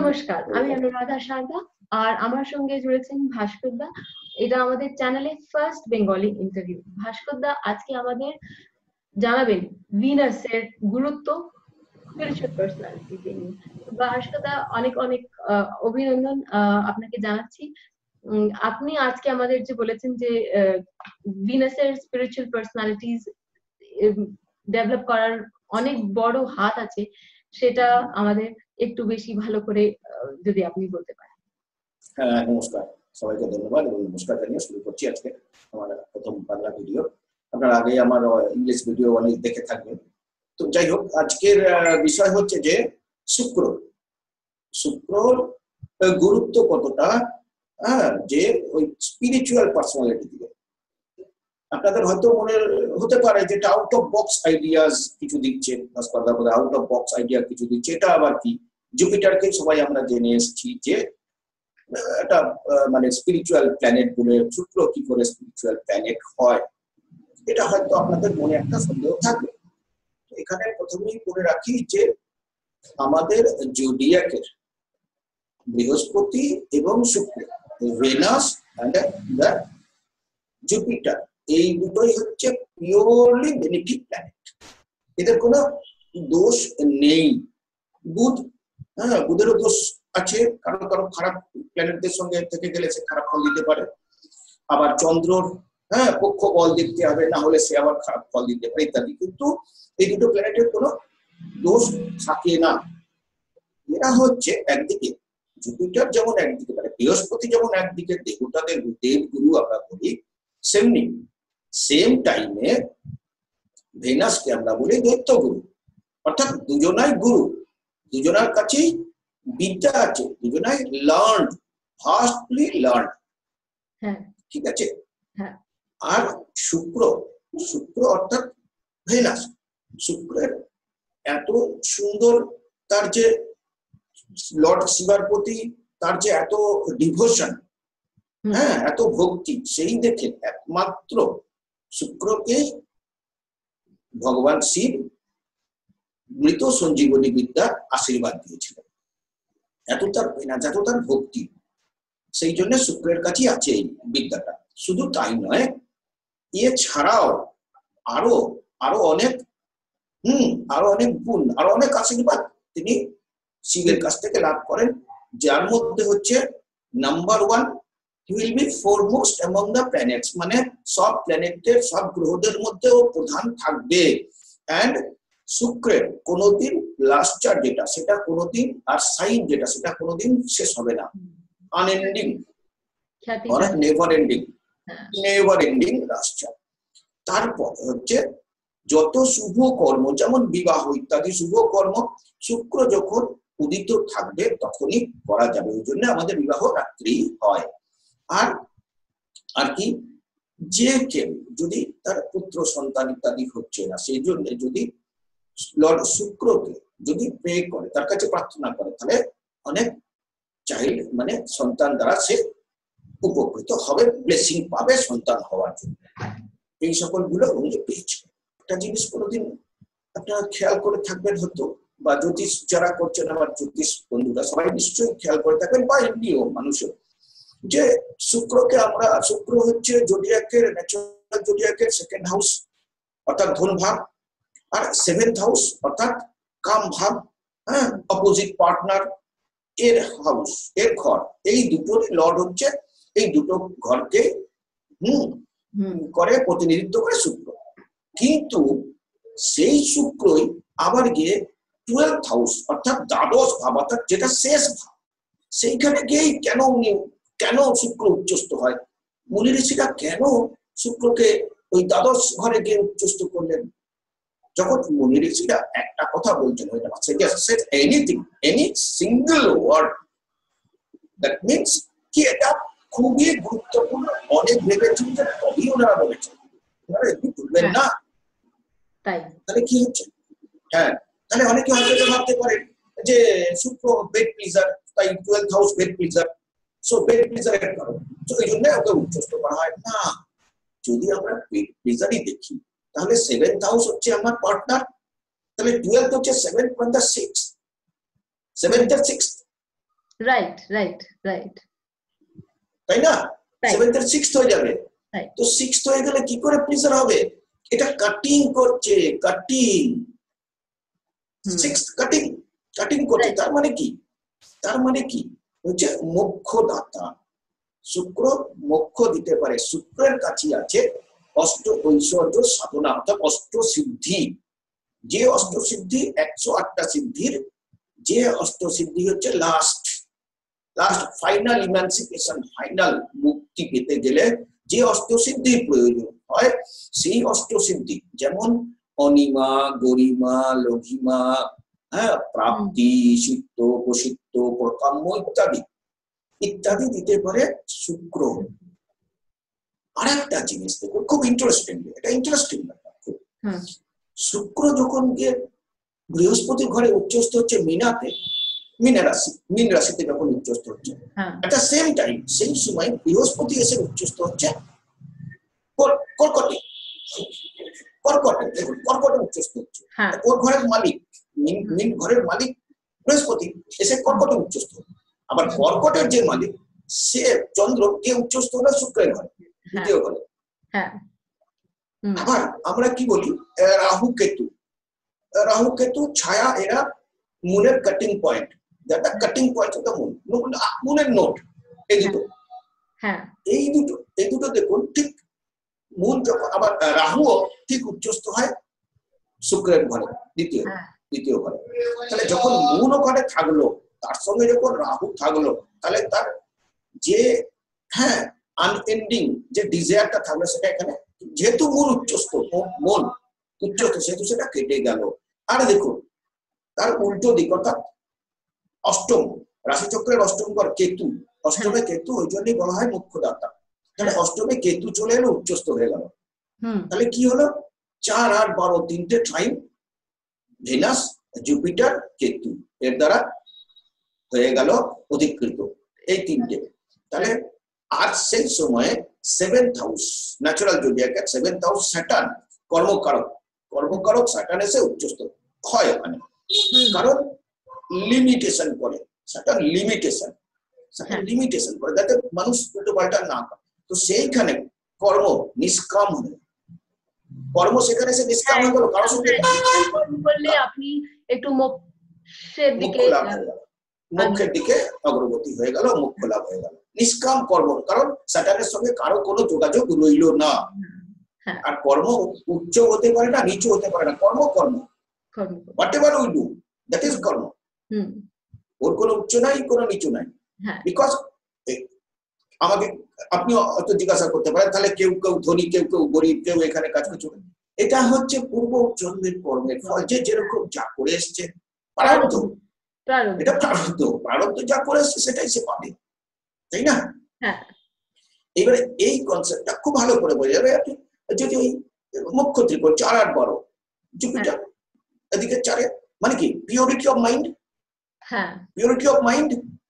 নমস্কার, আমি অনুরাধা সারদা আর আমার সঙ্গে জুড়েছেন ভাস্কর দা। এটা আমাদের চ্যানেলে ফার্স্ট বেঙ্গলি ইন্টারভিউ। ভাস্কর দা আজকে আমাদের জানাবেন ভিনাসের গুরুত্ব স্পিরিচুয়াল পার্সোনালিটি নিয়ে। ভাস্কর দা অনেক অনেক অভিনন্দন আপনাকে জানাচ্ছি। আপনি আজকে আমাদের যে বলেছেন যে ভিনাসের স্পিরিচুয়াল পার্সোনালিটিজ ডেভেলপ করার অনেক বড় হাত আছে, সেটা আমাদের একটু বেশি ভালো করে যদি আপনি বলতে পারেন। হ্যাঁ, নমস্কার সবাইকে, ধন্যবাদ এবং নমস্কার জানিয়ে শুরু করছি আজকে আমার প্রথম বাংলা ভিডিও। আপনারা আগে আমার ইংলিশ ভিডিও অনেক দেখে থাকবেন। তো যাই হোক, আজকের বিষয় হচ্ছে যে শুক্রর গুরুত্ব কতটা, যে ওই স্পিরিচুয়াল পার্সোনালিটি দিকে। আপনাদের হয়তো মনে হতে পারে যে এটা আউট অফ বক্স আইডিয়াস কিছু দিচ্ছে, আউট অফ বক্স আইডিয়া কিছু দিচ্ছে। এটা আবার কি? জুপিটারকে সবাই আমরা জেনে এসেছি যে একটা মানে স্পিরিচুয়াল প্ল্যানেট বলে। শুক্র কি করে স্পিরিচুয়াল প্ল্যানেট হয়, এটা হয়তো আপনাদের মনে একটা সন্দেহ থাকবে। এখানে প্রথমেই বলে রাখি যে আমাদের জোডিয়াকের বৃহস্পতি এবং শুক্র, ভেনাস এন্ড দ্য জুপিটার, এই দুটোই হচ্ছে পিওরলি বেনিফিক প্ল্যানেট। এদের কোনো দোষ নেই। বুধেরও দোষ আছে, কারণ খারাপ প্ল্যানেটদের সঙ্গে থেকে গেলে সে খারাপ ফল দিতে পারে। আবার চন্দ্রর পক্ষ বল দেখতে হবে, না হলে সে আবার খারাপ ফল দিতে পারে ইত্যাদি। কিন্তু এই দুটো প্ল্যানেটের কোনো দোষ থাকে না। এরা হচ্ছে একদিকে জুপিটার যেমন একদিকে, মানে বৃহস্পতি যেমন একদিকে দেবতাদের দেবগুরু আমরা বলি, সেমনি সেম টাইমে ভেনাসকে আমরা বলি দৈত্যগুরু। অর্থাৎ দুজনাই গুরু, দুজনার কাছেই বিদ্যা আছে, দুজনাই লার্নড, ফাস্টলি লার্নড। ঠিক আছে। আর শুক্র অর্থাৎ ভেনাস, শুক্রের এত সুন্দর, তার যে লর্ড শিবার প্রতি তার যে এত ডিভোশন, এত ভক্তি, সেই দেখে একমাত্র শুক্রকেই ভগবান শিব মৃত সঞ্জীবনী বিদ্যা আশীর্বাদ দিয়েছিলেন। এত তার ভক্তি, সেই জন্য শুক্রের কাছেই আছে এই বিদ্যাটা। শুধু তাই নয়, এছাড়াও আরো অনেক গুণ, আরো অনেক আশীর্বাদ তিনি শিবের কাছ থেকে লাভ করেন, যার মধ্যে হচ্ছে number 1, he will be foremost among the planets, মানে সব প্ল্যানেটের, সব গ্রহদের মধ্যে ও প্রধান থাকবে। এন্ড শুক্রের কোনোদিন লাস্টার যেটা, সেটা কোনোদিন, আর সাইন যেটা, সেটা কোনোদিন শেষ হবে না, আনএন্ডিং or নেভার এন্ডিং লাস্টার। তারপর হচ্ছে যত শুভ কর্ম, যেমন বিবাহ ইত্যাদি শুভ কর্ম, শুক্র যখন উদিত থাকবে তখনই করা যাবে। ওই জন্য আমাদের বিবাহ রাত্রি হয়। আর কি, যে কেউ যদি তার পুত্র সন্তান ইত্যাদি হচ্ছে না, সেই জন্য যদি লর্ড শুক্রকে যদি প্রে করে, তার কাছে প্রার্থনা করে, তাহলে অনেক চাইল্ড মানে সন্তান দ্বারা সে উপকৃত হবে, ব্লেসিং পাবে সন্তান হওয়ার জন্য। এই সকল গুলো উনি পেয়েছে। একটা জিনিস কোনোদিন আপনারা খেয়াল করে থাকবেন হয়তো, বা জ্যোতিষ যারা করছেন, আমার জ্যোতিষ বন্ধুরা সবাই নিশ্চয়ই খেয়াল করে থাকবেন, বা এমনিও মানুষের, যে শুক্র হচ্ছে জোডিয়াকের, ন্যাচারাল জোডিয়াকের সেকেন্ড হাউস অর্থাৎ ধন ভাব, আর 7th হাউস অর্থাৎ কাম ভাব, অপোজিট পার্টনার এর হাউস, এর ঘর। এই দুটোরই লর্ড হচ্ছে, এই দুটো ঘরকে করে প্রতিনিধিত্ব করে শুক্র। কিন্তু সেই শুক্রই আবার গিয়ে 12th হাউস অর্থাৎ দ্বাদশ ভাব, অর্থাৎ যেটা শেষ ভাব, সেইখানে গিয়েই কেন শুক্র উচ্চস্থ হয়? মুনি ঋষিরা কেন শুক্রকে ওই দ্বাদশ ঘরে গিয়ে উচ্চস্থ করলেন? যখন মুনি ঋষিরা একটা কথা বলছেন, anything, any single word, that means কি এটা খুবই গুরুত্বপূর্ণ, অনেক ভেবেছেন যে তবেই ওনারা বলেছেন, বলবেন না তাহলে কি হচ্ছে? তাহলে অনেকে হয়তো ভাবতে পারেন যে শুক্র বেড প্লিজার, তাই 12th house bed pleasure, so bed প্লিজারের কারণ, তো এই জন্য ওকে উচ্চস্থ করা হয় না। যদি আমরা বেড প্লিজারই দেখি, তাহলে 7th হাউস হচ্ছে আমার পার্টনার, তাহলে 12th হচ্ছে 7th and the 6th, 7th and 6th, right right right তাই না? Right. 7th এর 6th হয়ে যাবে। Right. তো 6th হয়ে গেলে কি করে প্রেসার হবে? এটা কাটিং করছে, কাটিং 6th কাটিং কাটিং করছে। Right. তার মানে কি? তার মানে কি হচ্ছে মোক্ষ দাতা। শুক্র মোক্ষ দিতে পারে। শুক্রের কাছে আছে অষ্ট ঐশ্বর্য সাধনা, অর্থাৎ অষ্ট সিদ্ধি। যে অষ্ট সিদ্ধি 108টা সিদ্ধির যে অষ্ট সিদ্ধি হচ্ছে লাস্ট ফাইনাল ইমানসিপেশন, ফাইনাল মুক্তি পেতে গেলে যে অষ্ট সিদ্ধির প্রয়োজন হয়, সেই অষ্ট সিদ্ধি যেমন অনিমা, গরিমা, লঘিমা, হ্যাঁ, প্রাপ্তি, সিদ্ধ, প্রসিদ্ধ, প্রকাম্য ইত্যাদি ইত্যাদি দিতে পারে শুক্র। আরেকটা জিনিস দেখুন, খুব ইন্টারেস্টিং, এটা ইন্টারেস্টিং ব্যাপার খুব। শুক্র যখন গিয়ে বৃহস্পতির ঘরে উচ্চস্থ হচ্ছে মিনাতে, মীন রাশিতে যখন উচ্চস্থ হচ্ছে, একটা সেম টাইম সেই সময় বৃহস্পতি এসে উচ্চস্থ হচ্ছে কর্কটে। দেখুন কর্কটে উচ্চস্থ হচ্ছে। ওর ঘরের মালিক, মীন ঘরের মালিক বৃহস্পতি এসে কর্কটে উচ্চস্থ। আবার কর্কটের যে মালিক সে চন্দ্র কে উচ্চস্থ হলো শুক্রের ঘরে, দ্বিতীয় ঘরে। আবার আমরা কি বলি রাহু কেতু ছায়া, এরা মুনের cutting point, cutting point of the moon, মুনের নোট। এই দুটো দেখুন, ঠিক মুন যখন, আবার রাহুও ঠিক উচ্চস্থ হয় শুক্রের ঘরে, দ্বিতীয় ঘরে। তাহলে যখন মুন ওখানে থাকলো, তার সঙ্গে যখন রাহু থাকলো, তাহলে তার যে আনএন্ডিং যে ডিজায়ারটা থাকলো সেটা এখানে, যেহেতু মন উচ্চস্থ সেহেতু সেটা কেটে গেল। আর দেখুন তার উল্টো দিক, অর্থাৎ অষ্টম রাশিচক্রের অষ্টম ঘর কেতু, অষ্টমে কেতু, ওই জন্যই বলা হয় মুখ্যদাতা। তাহলে অষ্টমে কেতু চলে এলো, উচ্চস্থ হয়ে গেল। তাহলে কি হলো? 4, 8, 12 তিনটে টাইম ভেনাস, জুপিটার, কেতু এর দ্বারা হয়ে গেল অধিকৃত, এই তিনটে। তাহলে আর সেই সময়ে 7th হাউস ন্যাচারাল জোডিয়াকের 7th হাউস স্যাটার্ন, কর্মকারক স্যাটার্ন এসে উচ্চস্থ হয় ওখানে। কারণ লিমিটেশন করে, স্যাটার্ন লিমিটেশন করে যাতে মানুষ উল্টো পাল্টা না করে। তো সেইখানে কর্ম নিষ্কাম হবে, কর্ম সেখানে সে নিষ্কাম হয়ে গেল। কারোর সঙ্গে বললে আপনি একটু মোক্ষের দিকে অগ্রগতি হয়ে গেল, মোক্ষ লাভ হয়ে গেল, নিষ্কাম কর্ম। কারণ স্যাটার্নের সঙ্গে কারো কোনো যোগাযোগ রইল না। আর কর্ম উচ্চ হতে পারে না, নিচু হতে পারে না, কর্ম whatever we do that is কর্ম। ওর কোনো উচ্চ নাই, কোনো নিচু নাই। বিকজ আমাকে আপনি অত জিজ্ঞাসা করতে পারেন, তাহলে কেউ ধনী, কেউ গরিব, কেউ এখানে কাজ করছে। এটা হচ্ছে পূর্ব জন্মের কর্মের ফল, যে যেরকম যা করে এসছে প্রারব্ধ, এটা প্রারব্ধ যা করে এসছে সেটাই সে পাবে, তাই না? এবারে এই কনসেপ্টটা খুব ভালো করে বোঝা যাবে আপনি যদি ওই মুখ্য ত্রিকোণ 4, 8, 12 জুপিটার এদিকে 4, মানে কি purity of mind,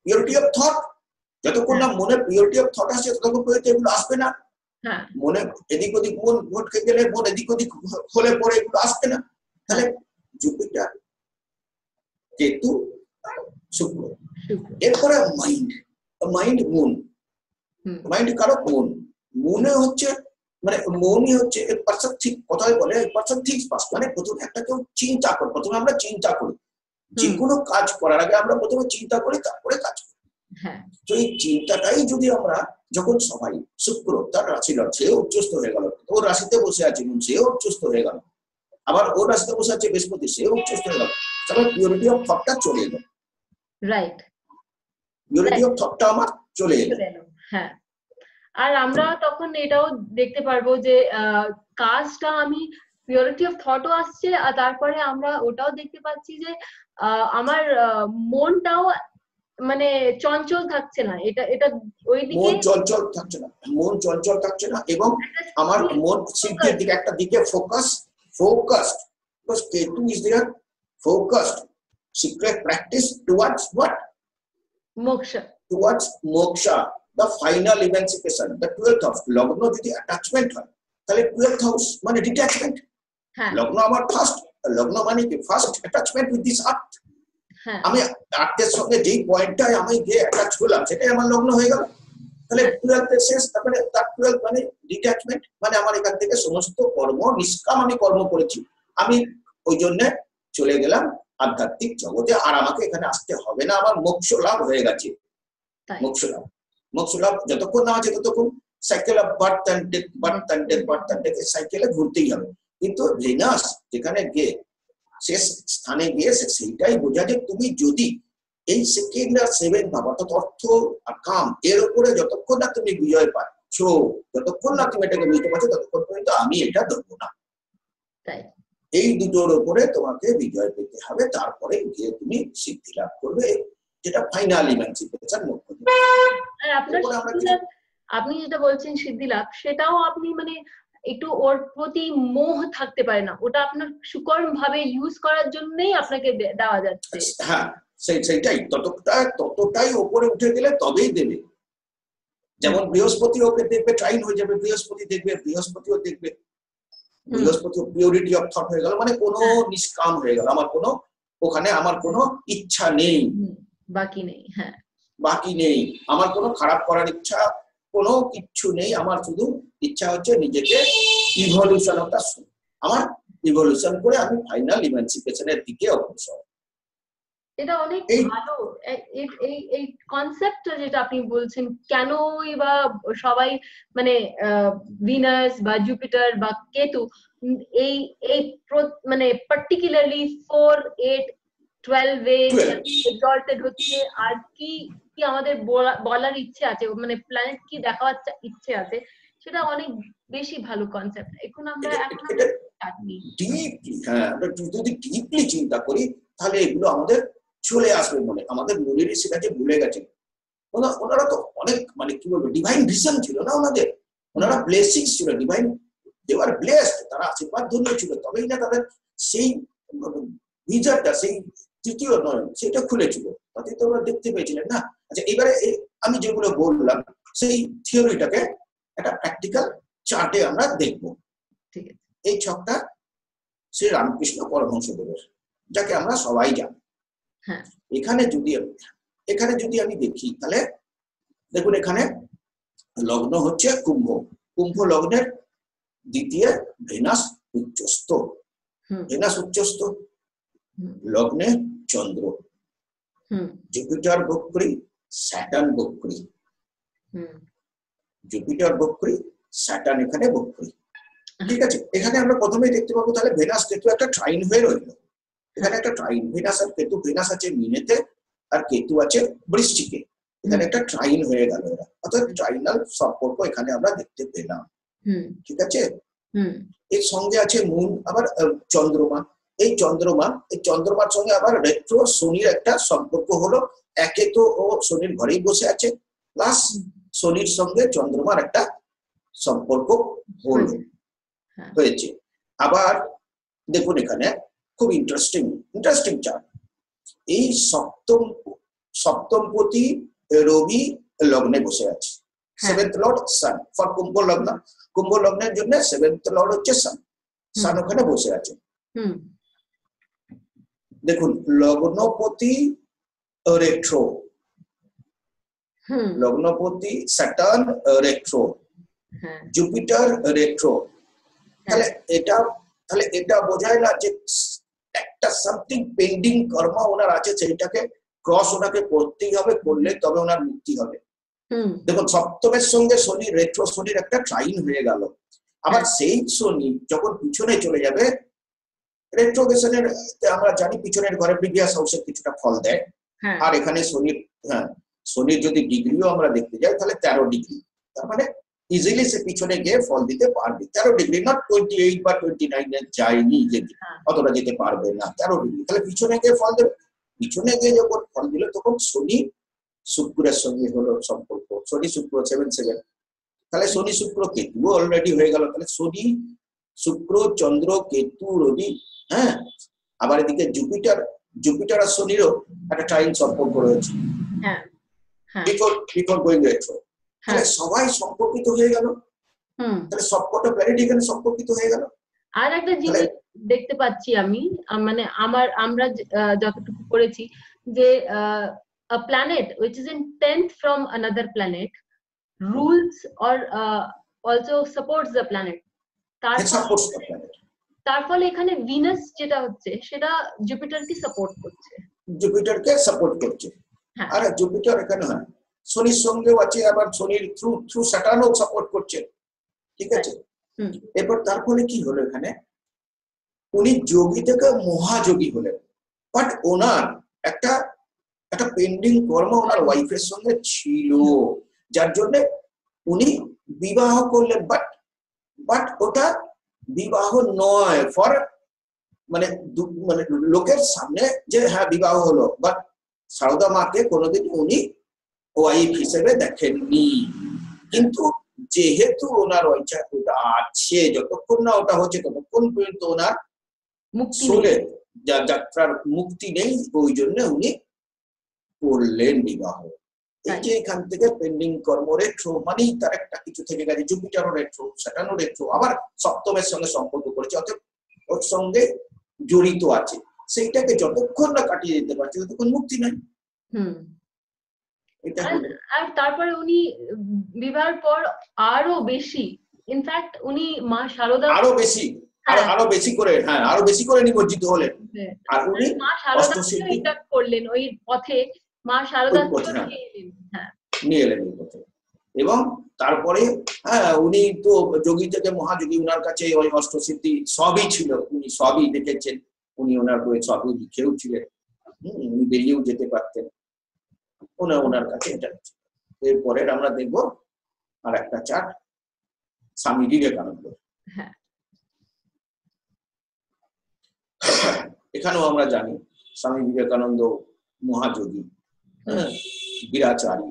purity of thought. যতক্ষণ না মনে পিওরিটি অফ থট আসছে ততক্ষণ পর্যন্ত এগুলো আসবে না। মনে এদিক ওদিক মন ভটকে গেলে, মন এদিক ওদিক হলে পরে এগুলো আসবে না। তাহলে জুপিটার, কেতু, শুক্র, এরপরে মাইন্ড মুন, মাইন্ড কারক মুন। মুনে হচ্ছে মানে মনই হচ্ছে পারসন ঠিক, কথায় বলে পারসন ঠিক ফার্স্ট, মানে প্রথমে একটা কেউ চিন্তা করে, প্রথমে আমরা চিন্তা করি, যে কোনো কাজ করার আগে আমরা প্রথমে চিন্তা করি, তারপরে কাজ করি। তো এই চিন্তাটাই যদি আমরা, যখন সবাই শুক্র তার রাশি লগ্ন, সেও উচ্চস্থ হয়ে গেল, ওর রাশিতে বসে আছে সেও উচ্চস্থ হয়ে গেল, আবার ওর রাশিতে বসে আছে বৃহস্পতি, সেও উচ্চস্থ হয়ে গেল, তাহলে পিওরিটি অফ থটটা চলে এলো। পিওরিটি অফ থটটা আমার চলে এলো। আর আমরা তখন এটাও দেখতে পারবো যে কাজটা আমি পিওরিটি অফ থটও আসছে, আর তারপরে আমরা ওটাও দেখতে পাচ্ছি যে আমার মনটাও মানে চঞ্চল থাকছে না। এটা ওইদিকে মন চঞ্চল থাকছে না, এবং আমার মন সিদ্ধির দিকে, একটা দিকে focused, because Ketu is there, focused, secret practice towards what? Towards moksha, the final emancipation, the 12th house. লগ্ন যদি অ্যাটাচমেন্ট হয়, তাহলে 12th house মানে ডিট্যাচমেন্ট। লগ্ন আমার ফার্স্ট, লগ্ন মানে কি ফার্স্ট অ্যাটাচমেন্ট উইথ দিস আর্থ, হ্যাঁ আমি আর্থের সঙ্গে যেই পয়েন্টটায় আমি গিয়ে অ্যাটাচ করলাম সেটাই আমার লগ্ন হয়ে গেল। তাহলে 12th এর শেষ, তারপরে তার 12 মানে ডিট্যাচমেন্ট, মানে আমার এখান থেকে সমস্ত কর্ম নিষ্কাম আমি কর্ম করেছি, আমি ওই জন্য চলে গেলাম আধ্যাত্মিক জগতে, আর আমাকে এখানে আসতে হবে না, আমার মোক্ষ লাভ হয়ে গেছে। তাই মোক্ষ লাভ, মোক্ষ লাভ যতক্ষণ না আছে ততক্ষণ cycle of birth and death, birth and death, birth and death সাইকেলে ঘুরতেই হবে। কিন্তু ভেনাস যেখানে গিয়ে শেষ স্থানে গিয়ে সেইটাই বোঝা যে তুমি যদি এই সেকেন্ড আর 7 ভাব অর্থাৎ অর্থ আর কাম এর উপরে যতক্ষণ না তুমি বিজয় পাচ্ছ, যতক্ষণ না তুমি এটাকে বুঝতে পারছো, ততক্ষণ পর্যন্ত আমি এটা দেবো না। তাই এই দুটোর উপরে তোমাকে বিজয় পেতে হবে, তারপরে গিয়ে তুমি সিদ্ধি লাভ করবে, যেটা ফাইনাল ইমানসিপেশন মোক্ষ। আর আপনার সিদ্ধিলাভ, আপনি যেটা বলছেন সিদ্ধিলাভ, সেটাও আপনি মানে একটু ওর প্রতি মোহ থাকতে পারে না, ওটা আপনার সুকর্ম ভাবে ইউজ করার জন্যই আপনাকে দেওয়া যাচ্ছে। হ্যাঁ সেইটাই, ততটাই উপরে উঠে গেলে তবেই দেবে। যেমন বৃহস্পতি ওকে দেখবে ট্রাইন হয়ে যাবে, বৃহস্পতি দেখবে, বৃহস্পতিও দেখবে, বৃহস্পতি পিউরিটি অফ থট হয়ে গেল, মানে কোনো নিষ্কাম হয়ে গেল, আমার কোনো ওখানে আমার কোনো ইচ্ছা নেই, বাকি নেই। হ্যাঁ বাকি নেই, আমার কোনো খারাপ করার ইচ্ছা কোনো কিচ্ছু নেই, আমার শুধু ইচ্ছা হচ্ছে নিজেকে ইভলিউশন, আমার ইভলিউশন করে আমি ফাইনাল ইমানসিপেশনের দিকে অগ্রসর। এটা অনেক ভালো এই কনসেপ্টটা যেটা আপনি বলছেন, কেনই বা সবাই মানে ভিনাস বা জুপিটার বা কেতু এই এই মানে পার্টিকুলারলি 4, 8, 12 এ এক্সalted হচ্ছে, আর কি কি আমাদের বলার ইচ্ছে আছে, মানে প্ল্যানেট কি দেখার ইচ্ছে আছে, সেটা অনেক বেশি ভালো কনসেপ্ট। এখন আমরা ডিপলি, হ্যাঁ আমরা যদি ডিপলি চিন্তা করি তাহলে এগুলো আমাদের চলে আসবে মনে, আমাদের মনেরই সেটাকে ভুলে গেছে। ওনারা তো অনেক মানে কি বলবো ডিভাইন ভিশন ছিল না ওনাদের, ওনারা ব্লেসিংস ছিল, ডিভাইন দে আর ব্লেসড, তারা আশীর্বাদ ধন্য ছিল, তবেই না তাদের সেই ভিজনটা, সেই তৃতীয় নয় সেটা খুলেছিল, তাতে তো ওরা দেখতে পেয়েছিলেন না। আচ্ছা এবারে আমি যেগুলো বললাম সেই থিওরিটাকে একটা প্র্যাকটিক্যাল চার্টে আমরা দেখব। ঠিক আছে, এই ছকটা শ্রী রামকৃষ্ণ পরমহংসদেবের, যাকে আমরা সবাই জানি। হ্যাঁ এখানে যদি আমি দেখি তাহলে দেখুন এখানে লগ্ন হচ্ছে কুম্ভ, কুম্ভ লগ্নের দ্বিতীয় ভেনাস উচ্চস্থ, ভেনাস উচ্চস্থ, লগ্নে চন্দ্র, জুপিটার বক্রী, স্যাটার্ন বক্রী, জুপিটার বক্রী, স্যাটার্ন এখানে বক্রী। ঠিক আছে, এখানে আমরা প্রথমেই দেখতে পাবো তাহলে ভেনাস কেতু একটা ট্রাইন হয়ে রইল, এখানে একটা ট্রাইন, ভেনাস আর কেতু, ভেনাস আছে মিনেতে আর কেতু আছে বৃশ্চিকে, এখানে একটা ট্রাইন হয়ে গেল, এরা অর্থাৎ ট্রাইনাল সম্পর্ক এখানে আমরা দেখতে পেলাম। ঠিক আছে, এর সঙ্গে আছে মুন, আবার চন্দ্রমা, এই চন্দ্রমার সঙ্গে আবার রেট্রো শনির একটা সম্পর্ক হলো, একে তো ও শনির ঘরেই বসে আছে, প্লাস শনির সঙ্গে চন্দ্রমার একটা সম্পর্ক হয়েছে। আবার দেখুন এখানে খুব ইন্টারেস্টিং চার্ট, এই সপ্তমপতি রবি লগ্নে বসে আছে, 7th লর্ড সান ফর কুম্ভ লগ্ন, কুম্ভ লগ্নের জন্য 7th লর্ড হচ্ছে সান, সান ওখানে বসে আছে। দেখুন লগ্নপতি রেট্রো, লগ্নপতি স্যাটার্ন রেট্রো, জুপিটার রেট্রো, তাহলে এটা বোঝায় না যে একটা সামথিং পেন্ডিং কর্ম ওনার আছে, সেইটাকে ক্রস ওনাকে করতেই হবে, করলে তবে ওনার মুক্তি হবে। দেখুন সপ্তমের সঙ্গে শনি, রেট্রো শনির একটা ট্রাইন হয়ে গেল, আবার সেই শনি যখন পিছনে চলে যাবে, রেট্রোগেশনের আমরা জানি পিছনের ঘরে প্রিভিয়াস হাউসের কিছুটা ফল দেয়, আর এখানে শনির যদি ডিগ্রিও আমরা দেখতে যাই তাহলে 13 ডিগ্রি, তার মানে ইজিলি সে পিছনে গিয়ে ফল দিতে পারবে, 13 ডিগ্রি, নট 28 বা 29 এ যায়নি, যে অতটা যেতে পারবে না, 13 ডিগ্রি, তাহলে পিছনে গিয়ে ফল দেবে। পিছনে গিয়ে যখন ফল দিল তখন শনি শুক্রের সঙ্গে হলো সম্পর্ক, শনি শুক্র 7-7, তাহলে শনি শুক্র কেতু অলরেডি হয়ে গেল, তাহলে শনি শুক্র চন্দ্র কেতু রবি, হ্যাঁ, আবার এদিকে জুপিটার আর শনিরও একটা ট্রাইন সম্পর্ক রয়েছে, বিফোর গোয়িং রেট্রো, তাহলে সবাই সম্পর্কিত হয়ে গেল, তাহলে সবকটা প্ল্যানেট এখানে সম্পর্কিত হয়ে গেল। আর একটা জিনিস দেখতে পাচ্ছি আমি, মানে আমরা যতটুকু করেছি যে a planet which is in 10th from another planet rules or also supports the planet, তার ফলে এখানে ভিনাস যেটা হচ্ছে সেটা জুপিটারকে সাপোর্ট করছে, জুপিটারকে সাপোর্ট করছে। আর জুপিটার এখানে হয় শনির সঙ্গেও আছে, আবার শনির থ্রু স্যাটার্নও সাপোর্ট করছে, ঠিক আছে। এরপর তার ফলে কি হলো, এখানে উনি যোগী থেকে মহাযোগী হলেন, বাট ওনার একটা পেন্ডিং কর্ম ওনার ওয়াইফের সঙ্গে ছিল, যার জন্য উনি বিবাহ করলেন, বাট ওটা বিবাহ নয় ফর মানে লোকের সামনে যে হ্যাঁ বিবাহ হলো, বাট সারদা মাকে কোনোদিন উনি ওয়াইফ হিসেবে দেখেননি। কিন্তু যেহেতু ওনার ইচ্ছা ওটা আছে, যতক্ষণ না ওটা হচ্ছে ততক্ষণ পর্যন্ত ওনার সোলের যাত্রার মুক্তি নেই, ওই জন্য উনি করলেন বিবাহ। এই যে এখান থেকে পেন্ডিং কর্ম রেট্রো মানেই তার একটা কিছু থেকে গেছে, জুপিটারও রেট্রো, স্যাটার্নও রেট্রো, আবার সপ্তমের সঙ্গে সম্পর্ক করেছে, অতএব ওর সঙ্গে জড়িত আছে, সেইটাকে যতক্ষণ না কাটিয়ে দিতে পারছে ততক্ষণ মুক্তি নাই। আর তারপরে উনি বিবাহের পর আরো বেশি, ইনফ্যাক্ট উনি মা শারদা আরো বেশি করে, হ্যাঁ আরো বেশি করে নিমজ্জিত হলেন, আর উনি মা শারদা করলেন ওই পথে, মা শারদা নিয়ে এলেন ওই পথে। এবং তারপরে উনি তো যোগী থেকে মহাযোগী, উনার কাছে ওই অষ্টসিদ্ধি সবই ছিল, উনি সবই দেখেছেন, উনি ওনার বই সবই লিখেও ছিলেন, উনি বেরিয়েও যেতে পারতেন, ওনার কাছে এটা। এরপরে আমরা দেখব আর একটা চার্ট স্বামী বিবেকানন্দ। এখানেও আমরা জানি স্বামী বিবেকানন্দ মহাযোগী, বীরাচারী,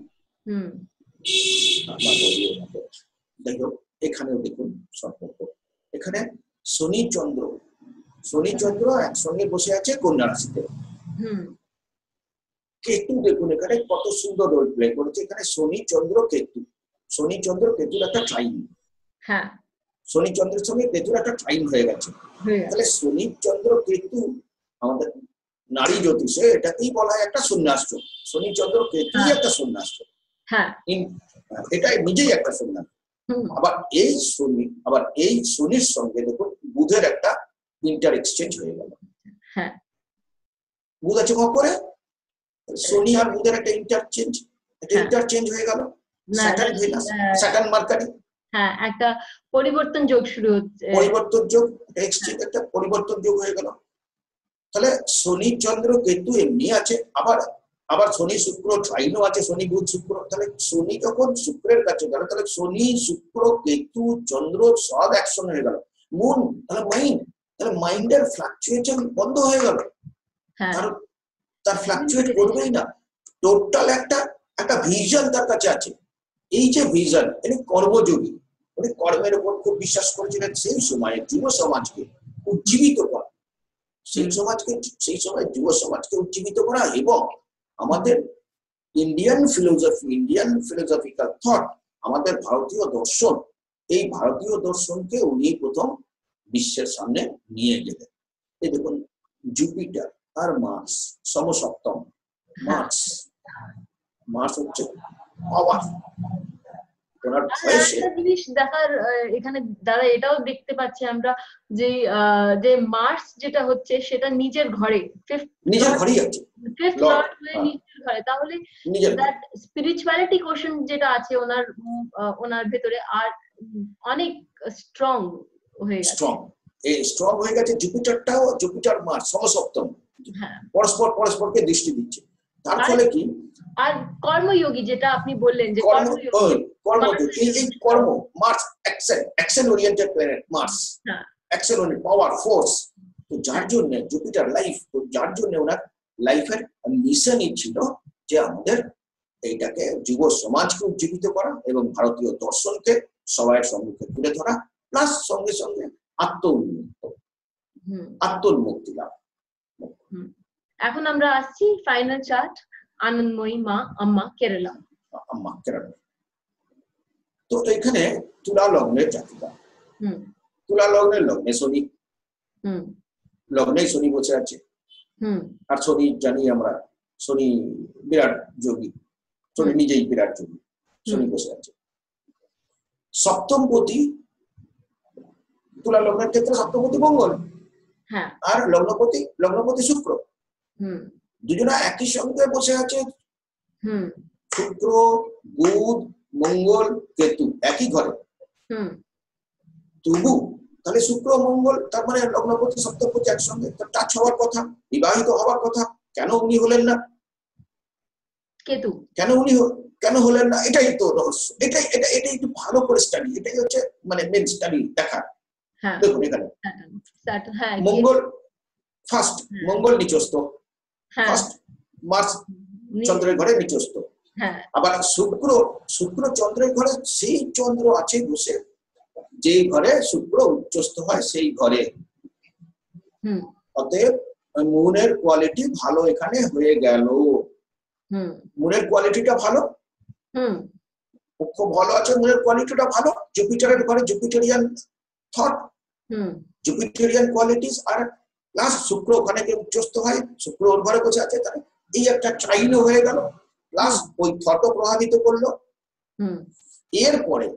যাই হোক এখানেও দেখুন সম্পর্ক। এখানে শনি চন্দ্র একসঙ্গে বসে আছে কন্যা রাশিতে। কেতু দেখুন এখানে কত সুন্দর রোল প্লে করেছে, এখানে শনি চন্দ্র কেতুর একটা ট্রাইন, শনি চন্দ্রের সঙ্গে কেতুর একটা ট্রাইন হয়ে গেছে। তাহলে শনি চন্দ্র কেতু আমাদের নারী জ্যোতিষে এটাকেই বলা হয় একটা সন্ন্যাস্য, শনি চন্দ্র কেতুই একটা সন্ন্যাস্য, এটা নিজেই একটা সন্ন্যাস। আবার এই শনির সঙ্গে দেখুন বুধের একটা ইন্টার এক্সচেঞ্জ হয়ে গেল। বুধ আছে করে শনি আর বুধের একটা ইন্টারচেঞ্জ হয়ে গেল, স্যাটার্ন মার্কারি, একটা পরিবর্তন যোগ শুরু হচ্ছে, একটা পরিবর্তন যোগ হয়ে গেল। তাহলে শনি চন্দ্র কেতু এমনি আছে, আবার শনি শুক্র ট্রাইনও আছে, শনি বুধ শুক্র। তাহলে শনি যখন শুক্রের কাছে গেল, তাহলে শনি শুক্র কেতু চন্দ্র সব একসঙ্গে হয়ে গেল। মুন তাহলে মাইন্ডের ফ্লাকচুয়েশন বন্ধ হয়ে গেল, তার ফ্লাকচুয়েট করবেই না, টোটাল একটা ভিশন তার কাছে আছে। এই যে ভিশন, তিনি কর্মযোগী, উনি কর্মের উপর খুব বিশ্বাস করেছিলেন। সেই সময়ে যুব সমাজকে উজ্জীবিত করা, সেই সময় যুব সমাজকে উজ্জীবিত করা, এবং আমাদের ইন্ডিয়ান ফিলোসফিক্যাল থট, আমাদের ভারতীয় দর্শন, এই ভারতীয় দর্শনকে উনি প্রথম বিশ্বের সামনে নিয়ে গেলেন। এই দেখুন জুপিটার আর মার্স সমসপ্তম, মার্স হচ্ছে পাওয়ার। একটা জিনিস দেখার এখানে দাদা এটাও দেখতে পাচ্ছি আমরা যে মার্স যেটা হচ্ছে সেটা নিজের ঘরে, নিজের ঘরেই আছে, ফিফথ লর্ড হয়ে নিজের ঘরে। তাহলে দ্যাট স্পিরিচুয়ালিটি কোশ্চেন যেটা আছে ওনার ভেতরে আর অনেক স্ট্রং হয়ে গেছে। জুপিটার মার্স সমসপ্তম, পরস্পরকে দৃষ্টি দিচ্ছে। তার ফলে কি, আর কর্মযোগী যেটা আপনি বললেন যে কর্ম Mars action oriented planet, Mars action oriented power force. তো যার জন্য জুপিটার লাইফ, যার জন্য ওনার লাইফের মিশনই ছিল যে আমাদের এইটাকে যুব সমাজকে উজ্জীবিত করা এবং ভারতীয় দর্শনকে সবার সম্মুখে তুলে ধরা, প্লাস সঙ্গে সঙ্গে আত্মোন্মুক্তি লাভ। এখন আমরা আসছি ফাইনাল চার্ট, আনন্দময়ী মা আম্মা কেরালা। তো এখানে তুলা লগ্নের জাতিকা, তুলা লগ্নে শনি, হুম লগ্নে শনি বসে আছে, হুম আর শনি জানি আমরা শনি বিরাট যোগী, শনি হুম নিজেই বিরাট যোগী, হুম শনি বসে আছে। সপ্তমপতি তুলা লগ্নের ক্ষেত্রে সপ্তমপতি মঙ্গল, হ্যাঁ আর লগ্নপতি শুক্র, হুম দুজনা একই সঙ্গে বসে আছে। হুম শুক্র, বুধ, মঙ্গল, কেতু একই ঘরে। হুম তবু তাহলে শুক্র মঙ্গল তার মানে লগ্নপতি সপ্তমপতি একসঙ্গে টাচ হওয়ার কথা, বিবাহিত হওয়ার কথা, কেন উনি হলেন না? কেতু কেন হলেন না? এটাই তো রহস্য। এটাই একটু ভালো করে স্টাডি, এটাই হচ্ছে মানে মেন স্টাডি দেখা। হ্যাঁ দেখুন এখানে স্যাটার্ন হ্যাঁ মঙ্গল ফার্স্ট, হ্যাঁ মঙ্গল নিচস্থ, হ্যাঁ ফার্স্ট মার্চ নি- চন্দ্রের ঘরে নিচস্থ। হ্যাঁ আবার শুক্র চন্দ্রের ঘরে, সেই চন্দ্র আছে বসে যে ঘরে শুক্র উচ্চস্থ হয় সেই ঘরে। হুম অতএব মুনের কোয়ালিটি ভালো এখানে হয়ে গেল। হুম মুনের কোয়ালিটিটা ভালো, হুম খুব ভালো আছে, মুনের কোয়ালিটিটা ভালো। জুপিটারের ঘরে জুপিটেরিয়ান থট, হুম জুপিটেরিয়ান কোয়ালিটিস, আর প্লাস শুক্র ওখানে গিয়ে উচ্চস্থ হয়, শুক্র ওর ঘরে বসে আছে, তাই এই একটা ট্রাইনও হয়ে গেল, প্লাস ওই থটও প্রভাবিত করলো। হুম এরপরে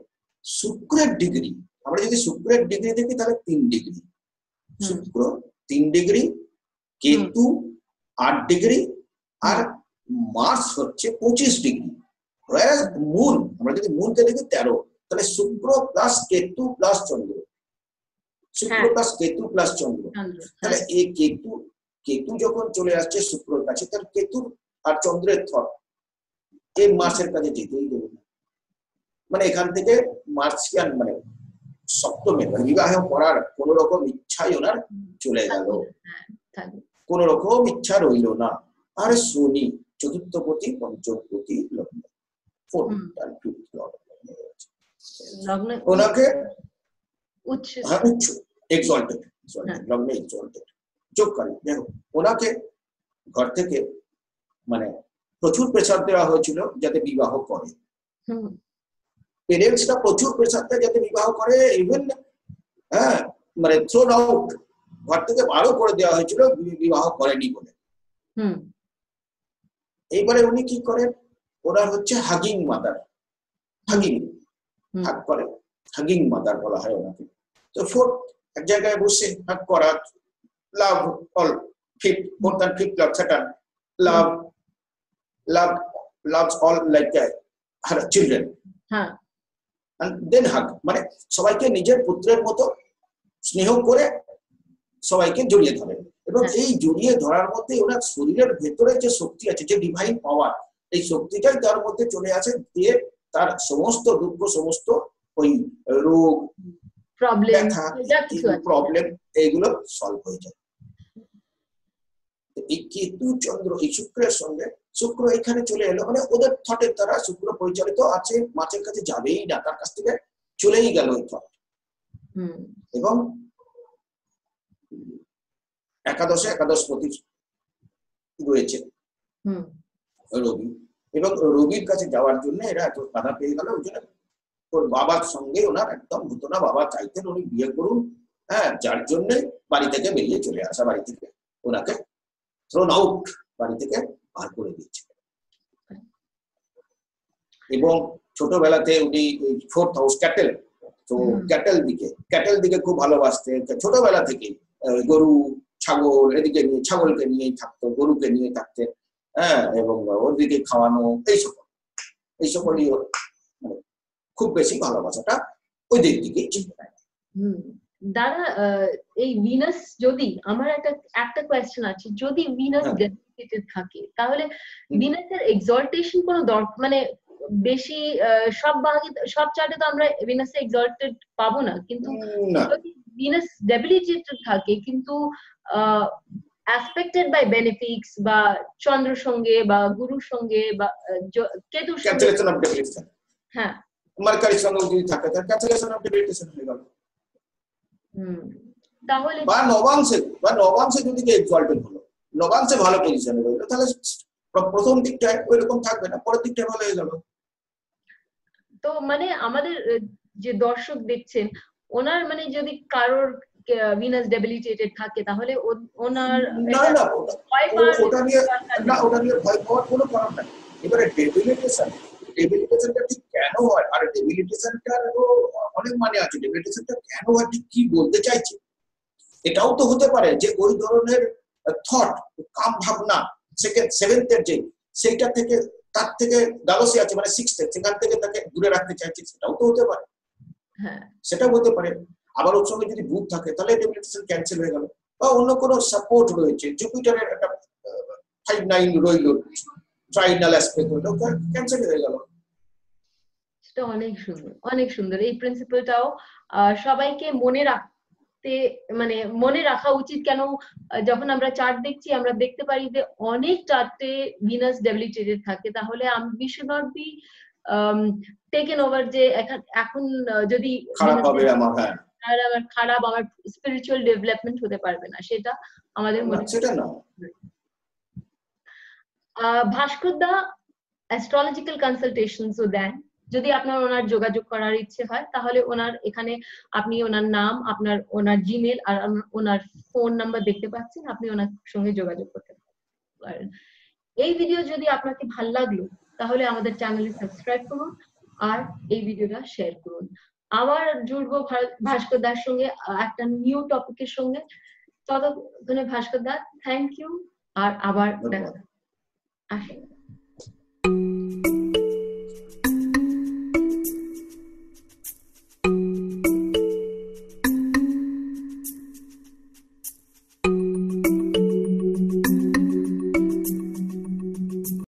শুক্রের ডিগ্রি, আমরা যদি শুক্রের ডিগ্রি দেখি তাহলে 3 ডিগ্রি, শুক্র 3 ডিগ্রি, কেতু 8 ডিগ্রি, আর মার্স হচ্ছে 25 ডিগ্রি। মুন, আমরা যদি মুনকে দেখি 13, তাহলে শুক্র প্লাস কেতু প্লাস চন্দ্র, শুক্র প্লাস কেতু প্লাস চন্দ্র। তাহলে এই কেতু যখন চলে আসছে শুক্রের কাছে, তার কেতুর আর চন্দ্রের থট এই মার্সের কাছে যেতেই দেবে না। মানে এখান থেকে মার্সিয়ান মানে সপ্তমে বিবাহ করার কোন রকম ইচ্ছাই ওনার চলে গেল, কোন রকম ইচ্ছা রইল না। আর শনি চতুর্থপতি পঞ্চমপতি লগ্ন, ওনাকে উচ্চ এক্সল্টেড, লগ্নে এক্সল্টেড যোগকারী। দেখো ওনাকে ঘর থেকে মানে প্রচুর প্রেসার দেওয়া হয়েছিল যাতে বিবাহ করে, পেরেন্টসরা প্রচুর প্রেসার দেয় যাতে বিবাহ করে, ইভেন হ্যাঁ মানে থ্রোন আউট, ঘর থেকে বারো করে দেওয়া হয়েছিল বিবাহ করেনি বলে। এইবারে উনি কি করেন, ওনার হচ্ছে হাগিং মাদার, হাগিং হাগ করে, হাগিং মাদার বলা হয় ওনাকে। তো ফোর্থ এক জায়গায় বসে হাগ করা, love all fifth, fourth and fifth lord Saturn, loves all like her children, and then hug, মানে সবাইকে নিজের পুত্রের মতো স্নেহ করে সবাইকে জড়িয়ে ধরে। এবং এই জড়িয়ে ধরার মধ্যে ওনার শরীরের ভেতরে যে শক্তি আছে, যে ডিভাইন পাওয়ার, এই শক্তিটাই তার মধ্যে চলে আসে, দিয়ে তার সমস্ত দুঃখ, সমস্ত ওই রোগ, প্রবলেম এইগুলো সলভ হয়ে যায়। এই কেতু চন্দ্র এই শুক্রের সঙ্গে, শুক্র এখানে চলে এলো মানে ওদের থটের দ্বারা শুক্র পরিচালিত আছে, মাছের কাছে যাবেই না, তার কাছ থেকে চলেই গেল ওই থট। এবং একাদশপতি রয়েছে রবি, এবং রবির কাছে যাওয়ার জন্য এরা এত বাধা পেয়ে গেল। ওই জন্য ওর বাবার সঙ্গে ওনার একদম হতো না, বাবা চাইতেন উনি বিয়ে করুন, হ্যাঁ, যার জন্য বাড়ি থেকে বেরিয়ে চলে আসা, বাড়ি থেকে ওনাকে থ্রোন আউট, বাড়ি থেকে বার করে দিয়েছে। এবং ছোটবেলাতে উনি ফোর্থ হাউস ক্যাটেল, তো ক্যাটেল দিকে খুব ভালোবাসতেন ছোটবেলা থেকে, গরু ছাগল এদিকে নিয়ে, ছাগলকে নিয়েই থাকতো, গরুকে নিয়ে থাকতেন, হ্যাঁ, এবং ওর দিকে খাওয়ানো, এই সকলই ওর মানে খুব বেশি ভালোবাসাটা ওই দিক দিকেই ছিল। দাদা এই ভিনাস, যদি আমার একটা কোয়েশ্চেন আছে, যদি ভিনাস ডেডিকেটেড থাকে তাহলে ভিনাসের এক্সল্টেশন কোনো মানে বেশি সব চার্টে তো আমরা ভিনাসে এক্সল্টেড পাবো না, কিন্তু যদি ভিনাস ডেবিলিটেটেড থাকে কিন্তু অ্যাসপেক্টেড বাই বেনিফিক্স বা চন্দ্র সঙ্গে বা গুরুর সঙ্গে বা কেতুর সঙ্গে, হ্যাঁ মার্কারির সঙ্গে যদি থাকে তার ক্যান্সেলেশন অফ ডেবিলিটেশন হয়ে গেল। তাহলে বা নবাংশে যদি এক্সল্টেড হলো, নবাংশে ভালো পজিশনে রইলো, তাহলে প্রথম দিকটায় ওইরকম থাকবে না, পরের দিকটা ভালো হয়ে গেল। তো মানে আমাদের যে দর্শক দেখছেন, ওনার মানে যদি কারোর ভিনাস ডেবিলিটেটেড থাকে তাহলে ওনার না না ভয় পাওয়ার ওটা নিয়ে না, ওটা নিয়ে ভয় পাওয়ার কোনো কারণ নাই। এবারে ডেবিলিটেশনটা ঠিক কেন হয়, আর ডেবিলিটেশনটারও অনেক মানে আছে। ডেবিলিটেশনটা কেন হয়, ঠিক কি বলতে চাইছে, এটাও তো হতে পারে যে ওই ধরনের থট, কাম ভাবনা সেভেন্থের যে সেইটা থেকে, তার থেকে দ্বাদশে আছে মানে সিক্সথের, সেখান থেকে তাকে দূরে রাখতে চাইছে, সেটাও তো হতে পারে। হ্যাঁ সেটাও হতে পারে। আবার ওর সঙ্গে যদি বুধ থাকে তাহলে ডেবিলিটেশন ক্যান্সেল হয়ে গেল, বা অন্য কোনো সাপোর্ট রয়েছে, জুপিটারের একটা 5-9 রইল, ট্রাইনাল অ্যাসপেক্ট হলো, ক্যান্সেল হয়ে গেল। সেটা অনেক সুন্দর, অনেক সুন্দর। এই প্রিন্সিপালটাও সবাইকে মনে রাখতে, মানে মনে রাখা উচিত। কেন যখন আমরা চার্ট দেখছি আমরা দেখতে পারি যে অনেক চার্টে ভিনাস ডেবিলিটেটেড থাকে, তাহলে we should not be taken over যে এখন যদি খারাপ হবে আমার, হ্যাঁ আমার খারাপ, আমার স্পিরিচুয়াল ডেভেলপমেন্ট হতে পারবে না, সেটা আমাদের মনে সেটা না। ভাস্কর দা অ্যাস্ট্রোলজিক্যাল কনসালটেশনসও দেন। যদি আপনার ওনার যোগাযোগ করার ইচ্ছে হয় তাহলে ওনার এখানে আপনি ওনার নাম, ওনার জিমেল আর ওনার ফোন নাম্বার দেখতে পাচ্ছেন, আপনি ওনার সঙ্গে যোগাযোগ করতে পারেন। এই ভিডিও যদি আপনাকে ভালো লাগলো তাহলে আমাদের চ্যানেলে সাবস্ক্রাইব করুন আর এই ভিডিওটা শেয়ার করুন। আবার জুড়বো ভাস্কর দার সঙ্গে একটা নিউ টপিকের সঙ্গে। ততক্ষণে ভাস্কর দা থ্যাংক ইউ, আর আবার দেখা আসেন।